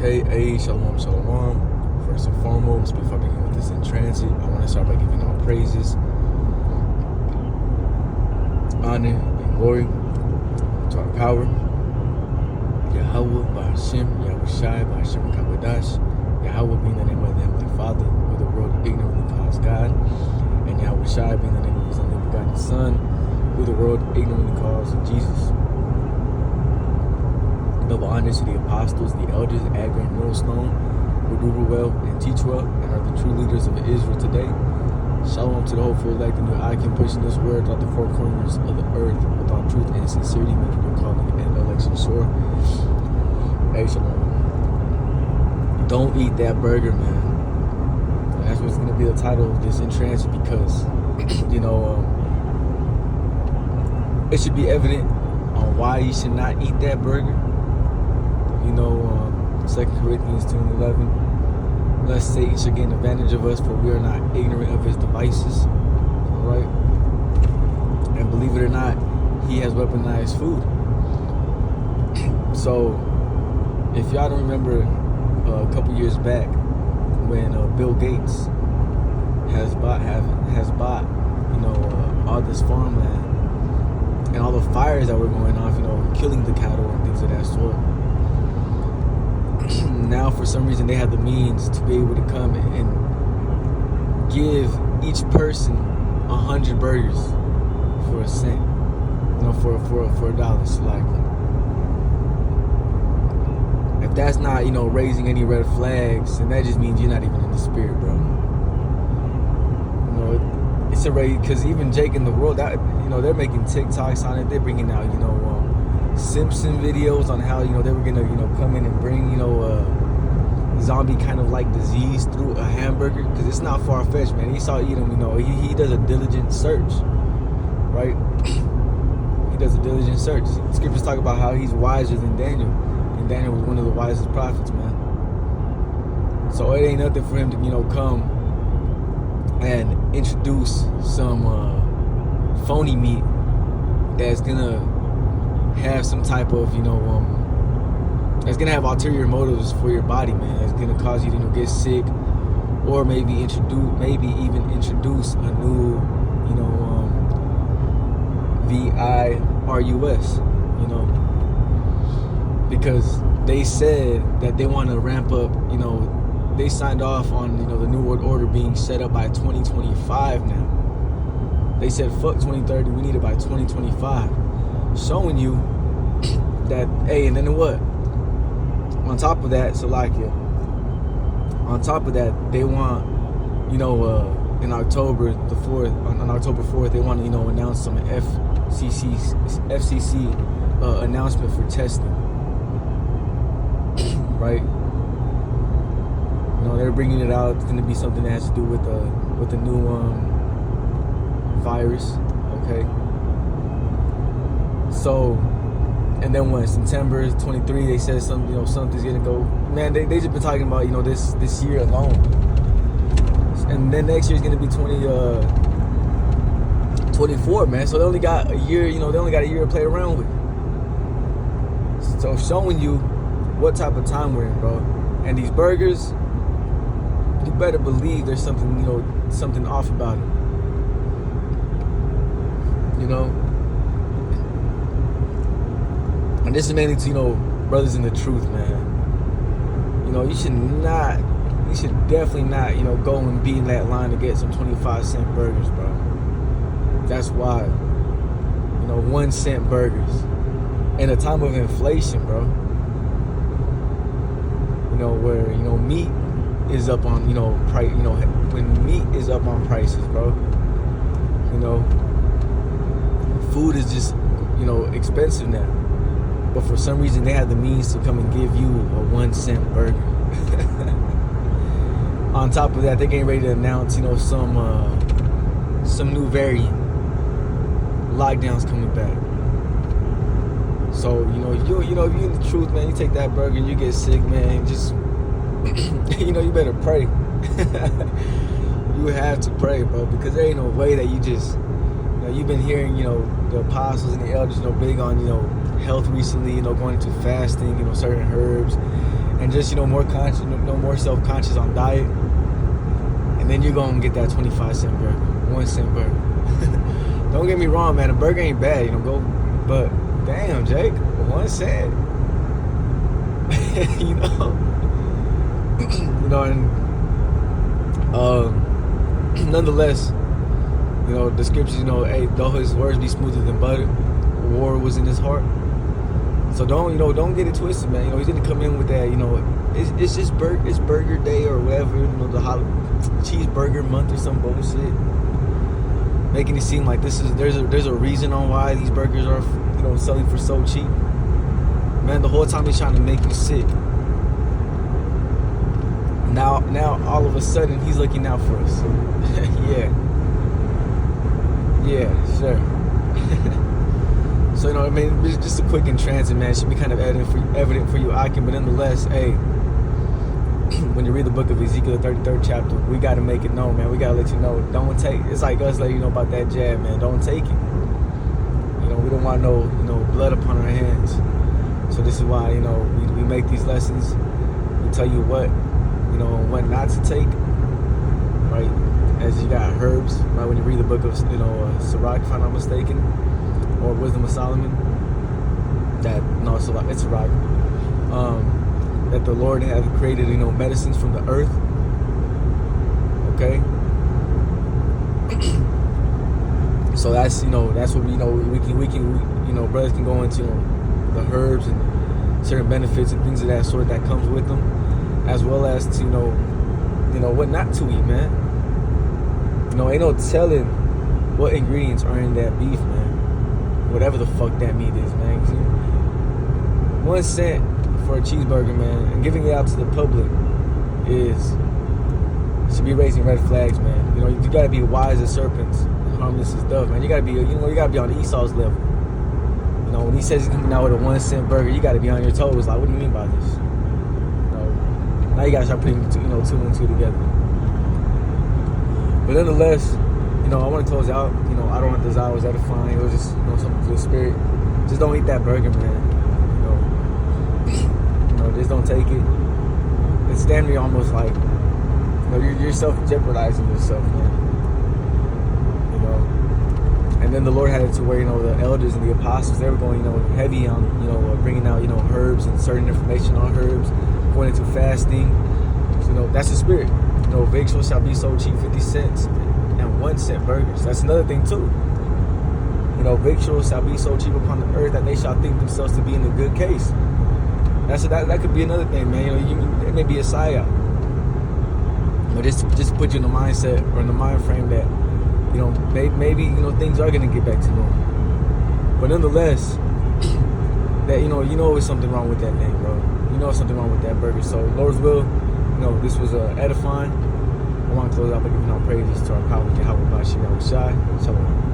Hey, shalom, shalom. First and foremost, before I begin with this in transit, I want to start by giving all praises, honor, and glory to our power, Yahweh, Ba'ashem, Yahushai, Ba'ashem, Kabadash, Yahweh being the name of the Heavenly Father, who the world ignorantly calls God, and Yahushai being the name of His only begotten Son, who the world ignorantly calls Jesus. Double honors to the apostles, the elders, Agar and Millstone, who do well and teach well, and are the true leaders of Israel today. Shalom to the hopeful elect, and your eye can push in this word throughout the four corners of the earth with all truth and sincerity, making your calling and election sure. Hey, shalom. Don't eat that burger, man. That's what's going to be the title of this in transit, because, it should be evident on why you should not eat that burger. 2 Corinthians 2:11, lest Satan should gain advantage of us, for we are not ignorant of his devices. Right? And believe it or not, he has weaponized food. So, if y'all don't remember a couple years back, when Bill Gates has bought all this farmland and all the fires that were going off, killing the cattle and things of that sort. Now, for some reason, they have the means to be able to come and give each person 100 burgers for a cent, for $1, slightly. If that's not, raising any red flags, then that just means you're not even in the spirit, bro. It's a raise, because even Jake in the World, that they're making TikToks on it. They're bringing out, Simpson videos on how they were gonna come in and bring zombie kind of like disease through a hamburger, because it's not far-fetched, man. He saw Edom, he does a diligent search, right? He does a diligent search. Scriptures talk about how he's wiser than Daniel, and Daniel was one of the wisest prophets, man. So it ain't nothing for him to come and introduce some phony meat that's gonna have some type of it's gonna have ulterior motives for your body, man. It's gonna cause you to get sick, or maybe even introduce a new virus, because they said that they want to ramp up, they signed off on the New World Order being set up by 2025 now. They said fuck 2030, we need it by 2025. Showing you that, hey, and then what? On top of that, they want, in October the 4th, on October 4th, they want to, announce some FCC announcement for testing, right? They're bringing it out. It's going to be something that has to do with the new virus, okay? So, and then when September 23, they said something, something's gonna go. Man, they just been talking about, this year alone. And then next year is gonna be 24, man. So they only got a year, they only got a year to play around with. So showing you what type of time we're in, bro. And these burgers, you better believe there's something, something off about it. And this is mainly to, brothers in the truth, man. You should definitely not, go and be in that line to get some 25-cent burgers, bro. That's why, 1-cent burgers. In a time of inflation, bro. Where, meat is up on, price, when meat is up on prices, bro. Food is just, expensive now. But for some reason, they have the means to come and give you a 1-cent burger. On top of that, they're getting ready to announce, some new variant. Lockdown's coming back. So, if you're in the truth, man, you take that burger and you get sick, man, just, you better pray. You have to pray, bro, because there ain't no way that you just, you've been hearing, the apostles and the elders, big on, health recently, going into fasting, certain herbs. and just, you know, more conscious, no more self-conscious on diet, and then you're gonna get that 25-cent burger, 1-cent burger. Don't get me wrong, man, a burger ain't bad, you know, but damn, Jake, 1 cent. You know. You know, and nonetheless, you know, the scriptures, you know, hey, though his words be smoother than butter, war was in his heart. So don't get it twisted, man. You know, he's gonna come in with that, you know, it's just it's burger day or whatever, you know, the cheeseburger month or some bullshit. Making it seem like there's a reason on why these burgers are, you know, selling for so cheap. Man, the whole time he's trying to make you sick. Now all of a sudden he's looking out for us. Yeah, sure. So, you know, I mean, it's just a quick in transit, man. It should be kind of evident for you, Akim. But nonetheless, hey, when you read the book of Ezekiel, the 33rd chapter, we got to make it known, man. We got to let you know. Don't take. It's like us letting you know about that jab, man. Don't take it. You know, we don't want no, you know, blood upon our hands. So this is why, you know, we make these lessons. We tell you what, you know, what not to take, right? As you got herbs, right? When you read the book of, you know, Sirach, if I'm not mistaken, or Wisdom of Solomon, it's Sirach, that the Lord had created, you know, medicines from the earth. Okay. So that's, you know, that's what we know. We can, you know, brothers can go into, you know, the herbs and certain benefits and things of that sort that comes with them, as well as to, you know, what not to eat, man. You know, ain't no telling what ingredients are in that beef, man. Whatever the fuck that meat is, man. 1 cent for a cheeseburger, man, and giving it out to the public should be raising red flags, man. You know, you gotta be wise as serpents, harmless as doves, man. You gotta be on Esau's level. You know, when he says he's coming out with a 1 cent burger, you gotta be on your toes. Like, what do you mean by this? You know, now you gotta start putting, you know, 2 and 2 together. But nonetheless, you know, I want to close out. You know, I don't want this hour was edifying. It was just, you know, something for the spirit. Just don't eat that burger, man. You know, just don't take it. It's damn near almost like, you know, you're self-jeopardizing yourself, man. You know. And then the Lord had it to where, you know, the elders and the apostles, they were going, you know, heavy on, you know, bringing out, you know, herbs and certain information on herbs, going into fasting. So, you know, that's the spirit. You know, victuals shall be so cheap, 50 cents. And 1 cent burgers. That's another thing too. You know, victuals shall be so cheap upon the earth that they shall think themselves to be in a good case. That could be another thing, man. You know, it may be a psyop. But just put you in the mindset or in the mind frame that, you know, maybe, you know, things are gonna get back to normal. But nonetheless, that you know there's something wrong with that thing, bro. You know something wrong with that burger. So Lord's will, you know, this was edifying. I want to close out by giving our praises to our power, Yahweh Bashir Yahushai. Shalom.